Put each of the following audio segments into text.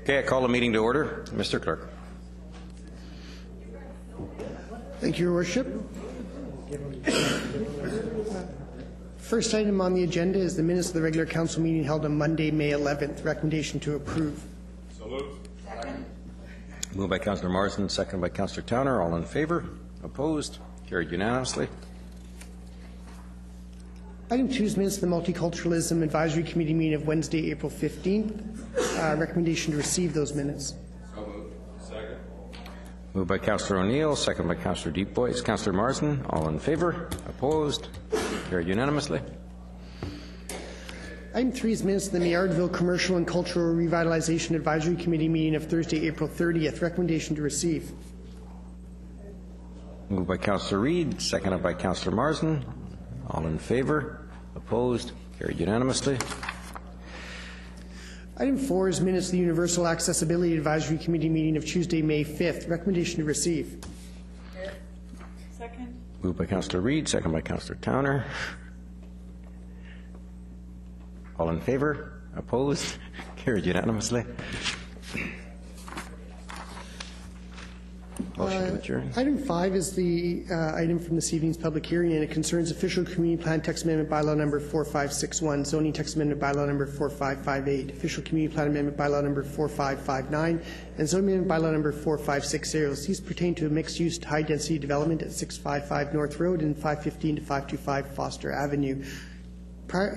Okay, I call the meeting to order. Mr. Clerk. Thank you, Your Worship. First item on the agenda is the minutes of the regular council meeting held on Monday, May 11th. Recommendation to approve. So moved. Second. Moved by Councillor Marsden, seconded by Councillor Towner. All in favor? Opposed? Carried unanimously. Item 2 is minutes of the Multiculturalism Advisory Committee meeting of Wednesday, April 15th. Recommendation to receive those minutes. So moved. Second. Moved by Councillor O'Neill, seconded by Councillor Deep Boys. Councillor Marsden, all in favor? Opposed? Carried unanimously. Item 3 is minutes of the Maillardville Commercial and Cultural Revitalization Advisory Committee meeting of Thursday, April 30th. Recommendation to receive. Moved by Councillor Reid, seconded by Councillor Marsden. All in favor? Opposed? Carried unanimously. Item 4 is minutes of the Universal Accessibility Advisory Committee meeting of Tuesday, May 5th. Recommendation to receive. Second. Moved by Councillor Reid, seconded by Councillor Towner. All in favor? Opposed? Carried unanimously. Motion to adjourn. Item 5 is the item from this evening's public hearing, and it concerns official community plan text amendment bylaw number 4561, zoning text amendment bylaw number 4558, official community plan amendment bylaw number 4559, and zoning amendment bylaw number 4560. These pertain to a mixed-use high-density development at 655 North Road and 515 to 525 Foster Avenue.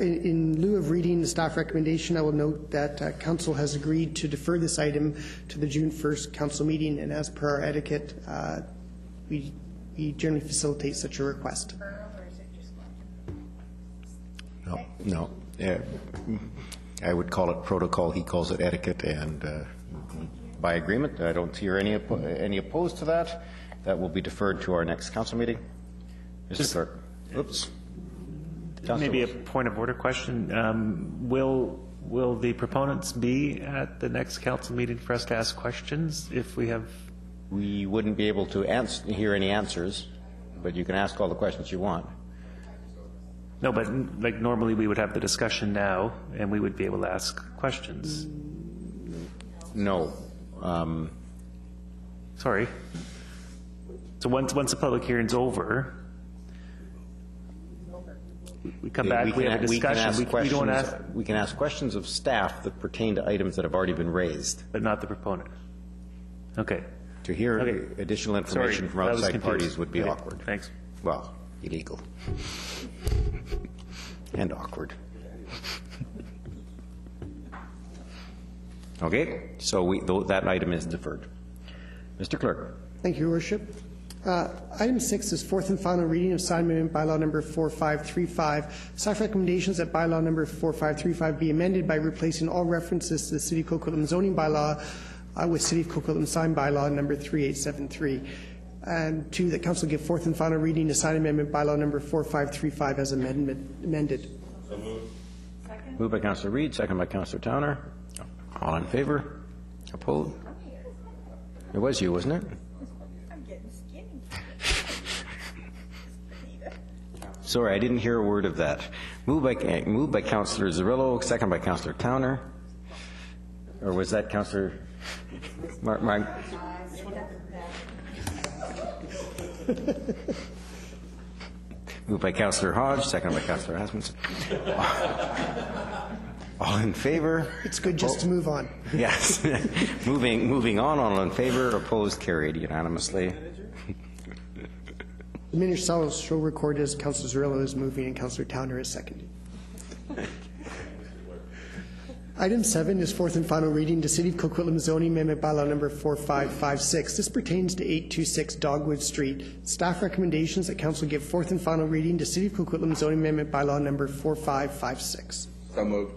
In lieu of reading the staff recommendation, I will note that Council has agreed to defer this item to the June 1st Council meeting, and as per our etiquette, we generally facilitate such a request. No. I would call it protocol. He calls it etiquette, and by agreement, I don't hear any opposed to that. That will be deferred to our next Council meeting. Mr. Clerk. Oops. Maybe a point of order question. Will the proponents be at the next council meeting for us to ask questions if we have? We wouldn't be able to hear any answers, but you can ask all the questions you want. No, but like normally we would have the discussion now and we would be able to ask questions. No. Sorry. So once the public hearing's over, we come back, we have a discussion. We can ask questions of staff that pertain to items that have already been raised. But not the proponent. Okay. To hear additional information from outside parties would be awkward. Thanks. Well, illegal. And awkward. Okay, so that item is deferred. Mr. Clerk. Thank you, Your Worship. Item 6 is fourth and final reading of sign amendment bylaw number 4535. Staff recommendations that bylaw number 4535 be amended by replacing all references to the City of Coquitlam zoning bylaw with City of Coquitlam sign bylaw number 3873. And 2, that Council give fourth and final reading to sign amendment bylaw number 4535 as amended. So moved. Second. Moved by Councillor Reid, second by Councillor Towner. All in favor? Opposed? It was you, wasn't it? Sorry, I didn't hear a word of that. Moved by Councillor Zerillo, second by Councillor Towner. Or was that Councillor Moved by Councillor Hodge, second by Councillor Asmussen. All in favor? It's good just to move on. Yes. moving on. All in favor? Opposed? Carried unanimously. The minutes shall record as Councillor Zerillo is moving and Councillor Towner is seconding. Item 7 is fourth and final reading to City of Coquitlam zoning amendment bylaw number 4556. This pertains to 826 Dogwood Street. Staff recommendations that Council give fourth and final reading to City of Coquitlam zoning amendment bylaw number 4556. So moved.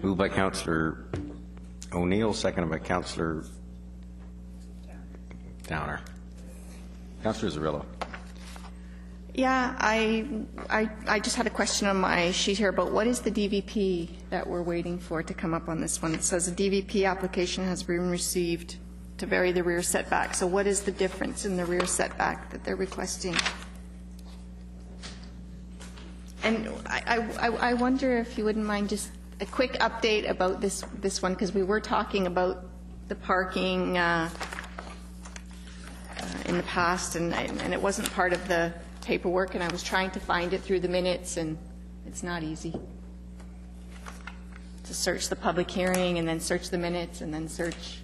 Moved by Councillor O'Neill, seconded by Councillor Towner. Councillor Zerillo. Yeah, I just had a question on my sheet here about what is the DVP that we're waiting for to come up on this one. It says a DVP application has been received to vary the rear setback. So what is the difference in the rear setback that they're requesting? And I wonder if you wouldn't mind just a quick update about this one, because we were talking about the parking in the past, and it wasn't part of the paperwork, and I was trying to find it through the minutes, and it's not easy to search the public hearing and then search the minutes and then search.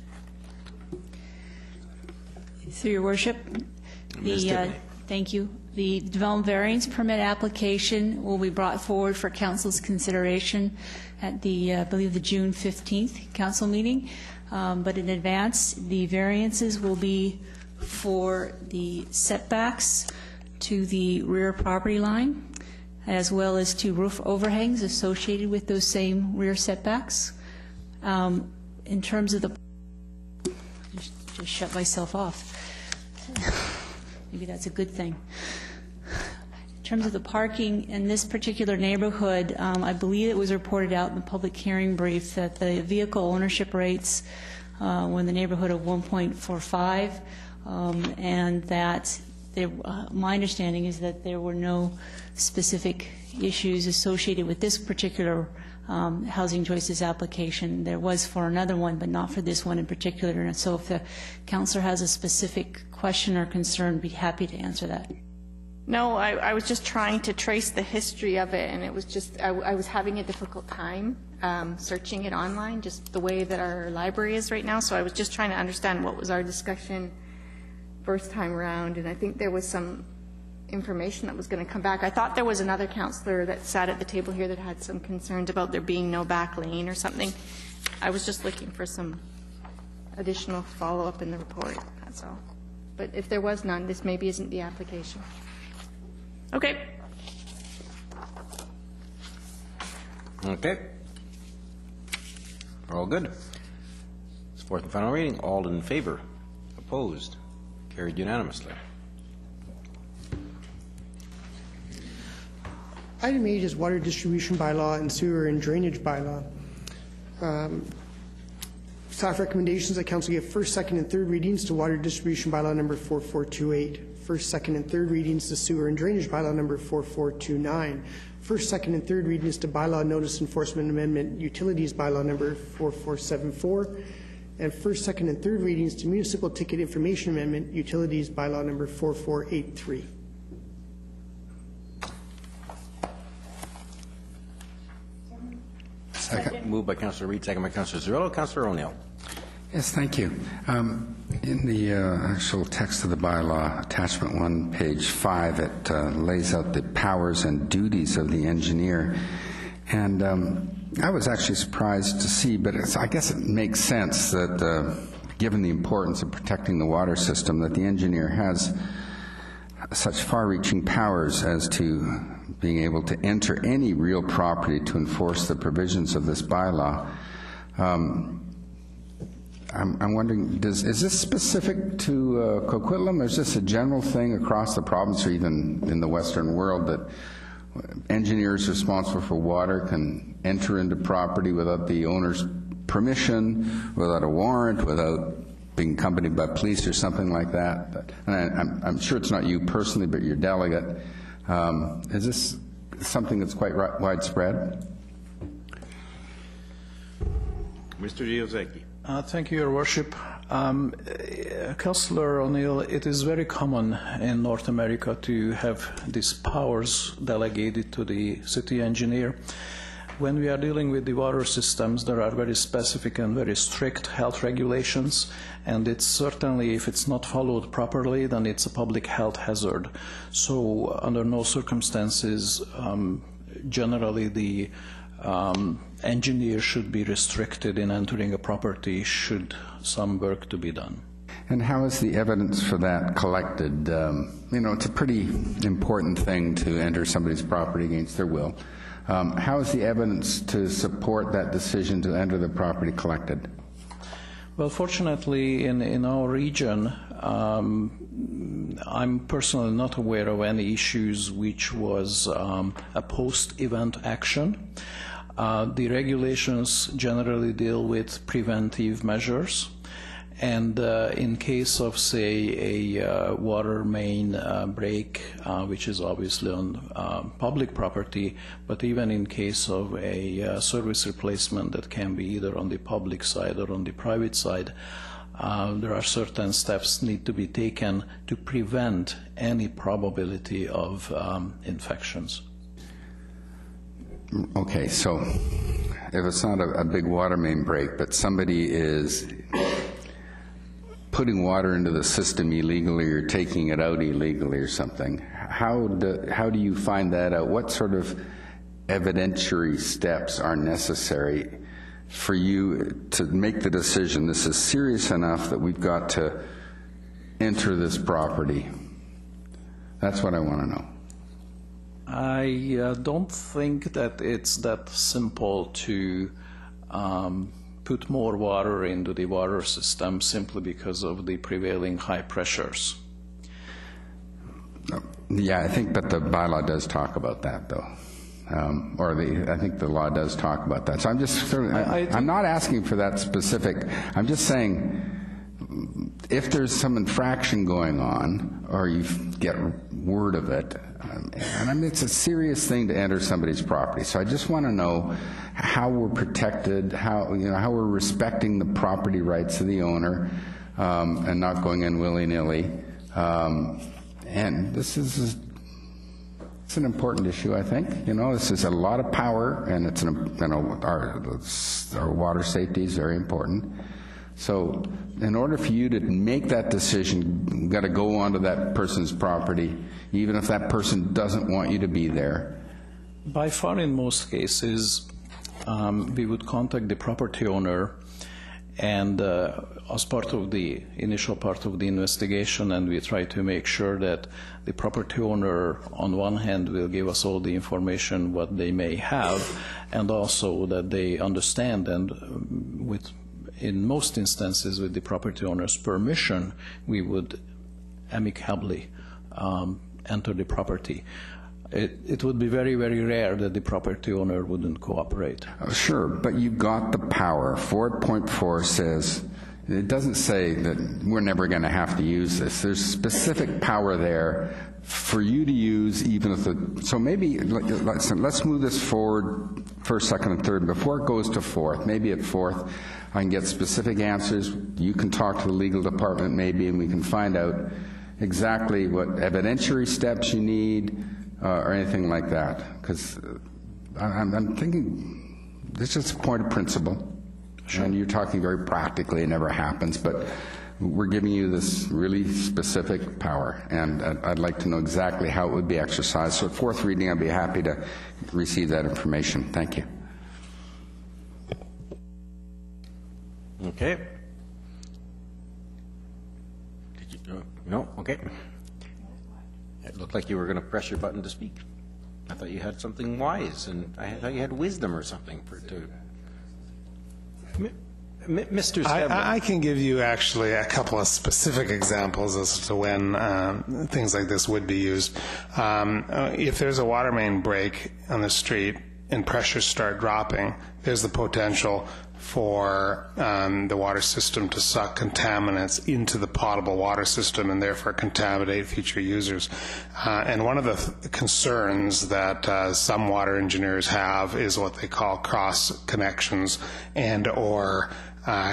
Through your worship, thank you. The development variance permit application will be brought forward for council's consideration at the, I believe, the June 15th council meeting. But in advance, the variances will be for the setbacks to the rear property line, as well as to roof overhangs associated with those same rear setbacks. In terms of the, just shut myself off. Maybe that's a good thing. In terms of the parking in this particular neighborhood, I believe it was reported out in the public hearing brief that the vehicle ownership rates were in the neighborhood of 1.45, and that my understanding is that there were no specific issues associated with this particular housing choices application. There was for another one, but not for this one in particular. And so if the councilor has a specific question or concern, I'd be happy to answer that. No, I was just trying to trace the history of it, and it was just, I was having a difficult time searching it online, just the way that our library is right now. So I was just trying to understand what was our discussion first time around, and I think there was some information that was going to come back. I thought there was another counselor that sat at the table here that had some concerns about there being no back lane or something. I was just looking for some additional follow-up in the report, that's all. But if there was none, this maybe isn't the application. Okay. Okay. All good. It's fourth and final reading. All in favor? Opposed? Carried unanimously. Item 8 is water distribution bylaw and sewer and drainage bylaw. Staff recommendations that council give first, second, and third readings to water distribution bylaw number 4428. First, second, and third readings to sewer and drainage bylaw number 4429. First, second, and third readings to bylaw notice enforcement amendment utilities bylaw number 4474. And first, second, and third readings to municipal ticket information amendment utilities bylaw number 4483. Second. Moved by Councillor Reid, second by Councillor Cirillo. Councillor O'Neill. Yes, thank you. In the actual text of the bylaw, attachment 1, page 5, it lays out the powers and duties of the engineer. And I was actually surprised to see, but I guess it makes sense that given the importance of protecting the water system, that the engineer has such far-reaching powers as to being able to enter any real property to enforce the provisions of this bylaw. I'm wondering, is this specific to Coquitlam, or is this a general thing across the province or even in the Western world that engineers responsible for water can enter into property without the owner's permission, without a warrant, without being accompanied by police or something like that? And I'm sure it's not you personally, but your delegate. Is this something that's quite widespread? Mr. Giozecchi. Thank you, Your Worship. Councillor O'Neill, it is very common in North America to have these powers delegated to the city engineer. When we are dealing with the water systems, there are very specific and very strict health regulations, and it's certainly, if it's not followed properly, then it's a public health hazard. So under no circumstances, generally the engineer should be restricted in entering a property should some work to be done. And how is the evidence for that collected? It's a pretty important thing to enter somebody's property against their will. How is the evidence to support that decision to enter the property collected? Well, fortunately, in our region, I'm personally not aware of any issues which was a post-event action. The regulations generally deal with preventive measures, And in case of, say, a water main break, which is obviously on public property, but even in case of a service replacement that can be either on the public side or on the private side, there are certain steps need to be taken to prevent any probability of infections. Okay, so if it's not a big water main break, but somebody is putting water into the system illegally or taking it out illegally or something, how do you find that out? What sort of evidentiary steps are necessary for you to make the decision, this is serious enough that we've got to enter this property? That's what I want to know. I don't think that it's that simple to put more water into the water system simply because of the prevailing high pressures. Yeah, I think, but the bylaw does talk about that, though. I think the law does talk about that. So I'm just, I'm not asking for that specific. I'm just saying, if there's some infraction going on, or you get word of it, and I mean, it's a serious thing to enter somebody's property. So I just want to know how we're protected, how we're respecting the property rights of the owner, and not going in willy-nilly. And this is. It's an important issue, I think. This is a lot of power, and it's our water safety is very important. So, in order for you to make that decision, you've got to go onto that person's property, even if that person doesn't want you to be there. By far, in most cases, we would contact the property owner, and as part of the initial part of the investigation, and we try to make sure that the property owner, on one hand, will give us all the information what they may have, and also that they understand, and in most instances, with the property owner's permission, we would amicably enter the property. It would be very, very rare that the property owner wouldn't cooperate. Sure, but you got the power. 4.4 says, it doesn't say that we're never going to have to use this. There's specific power there for you to use, even if so maybe, let's move this forward first, second, and third. Before it goes to fourth, maybe at fourth, I can get specific answers. You can talk to the legal department maybe, and we can find out exactly what evidentiary steps you need, or anything like that, because I'm thinking this is a point of principle. Sure. And you're talking very practically, it never happens, but we're giving you this really specific power, and I'd like to know exactly how it would be exercised. So at fourth reading, I'd be happy to receive that information. Thank you. Okay. Did you? No? Okay. It looked like you were going to press your button to speak. I thought you had something wise, and I thought you had wisdom or something to. Mr. Stebler. I can give you actually a couple of specific examples as to when things like this would be used. If there's a water main break on the street and pressures start dropping, there's the potential for the water system to suck contaminants into the potable water system and therefore contaminate future users. And one of the concerns that some water engineers have is what they call cross connections and or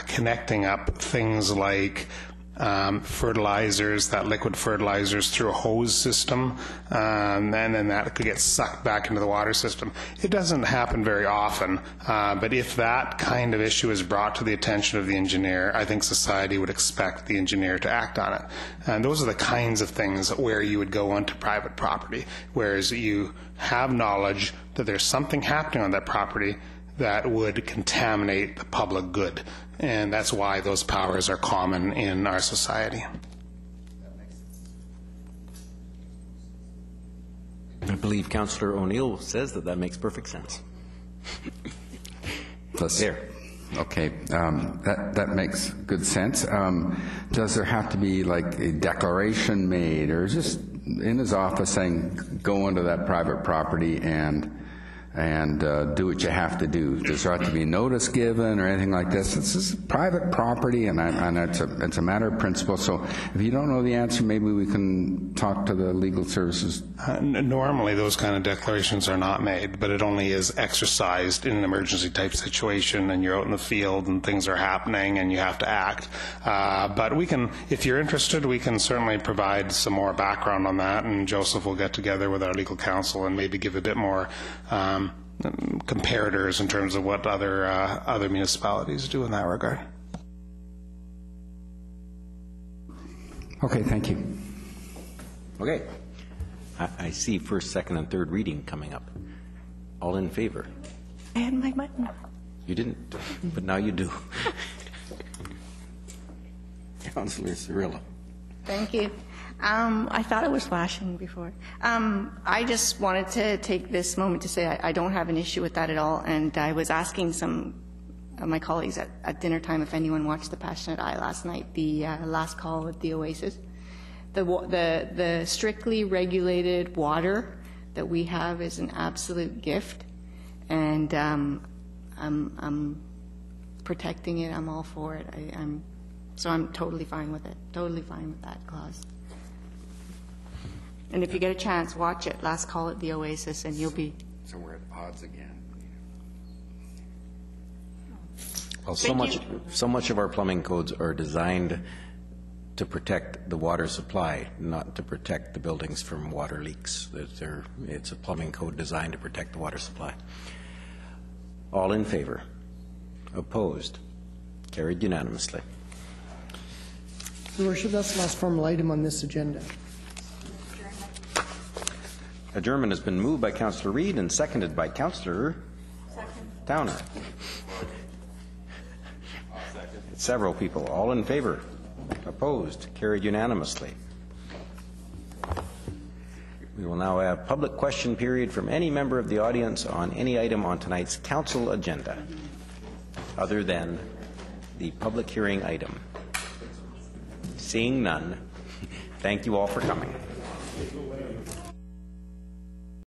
connecting up things like fertilizers, that liquid fertilizers through a hose system, and then that could get sucked back into the water system. It doesn't happen very often, but if that kind of issue is brought to the attention of the engineer, I think society would expect the engineer to act on it. And those are the kinds of things where you would go onto private property, whereas you have knowledge that there's something happening on that property that would contaminate the public good. And that's why those powers are common in our society. I believe Councillor O'Neill says that makes perfect sense. There. Okay, that makes good sense. Does there have to be like a declaration made, or just in his office saying, go into that private property and and do what you have to do. Does there have to be notice given or anything like this? This is private property, and it's a matter of principle. So if you don't know the answer, maybe we can talk to the legal services. Normally, those kind of declarations are not made, but it only is exercised in an emergency type situation, and you're out in the field and things are happening and you have to act. But we can, if you're interested, we can certainly provide some more background on that, and Joseph will get together with our legal counsel and maybe give a bit more comparators in terms of what other municipalities do in that regard. Okay, thank you. Okay. I see first, second, and third reading coming up. All in favor? I had my button. You didn't, but now you do. Councillor Cirillo. Thank you. I thought it was flashing before. I just wanted to take this moment to say I don't have an issue with that at all, and I was asking some of my colleagues at dinner time if anyone watched The Passionate Eye last night, the last call at the Oasis. The strictly regulated water that we have is an absolute gift, and I'm protecting it. I'm all for it. So I'm totally fine with it. Totally fine with that clause. And if you get a chance, watch it. Last call at the Oasis, and you'll be. So we're at odds again. Well, so much of our plumbing codes are designed to protect the water supply, not to protect the buildings from water leaks. It's a plumbing code designed to protect the water supply. All in favor? Opposed? Carried unanimously. Your Worship, that's the last formal item on this agenda. Adjournment has been moved by Councillor Reid and seconded by Councillor Towner. Several people. All in favor? Opposed? Carried unanimously. We will now have public question period from any member of the audience on any item on tonight's council agenda, other than the public hearing item. Seeing none, thank you all for coming.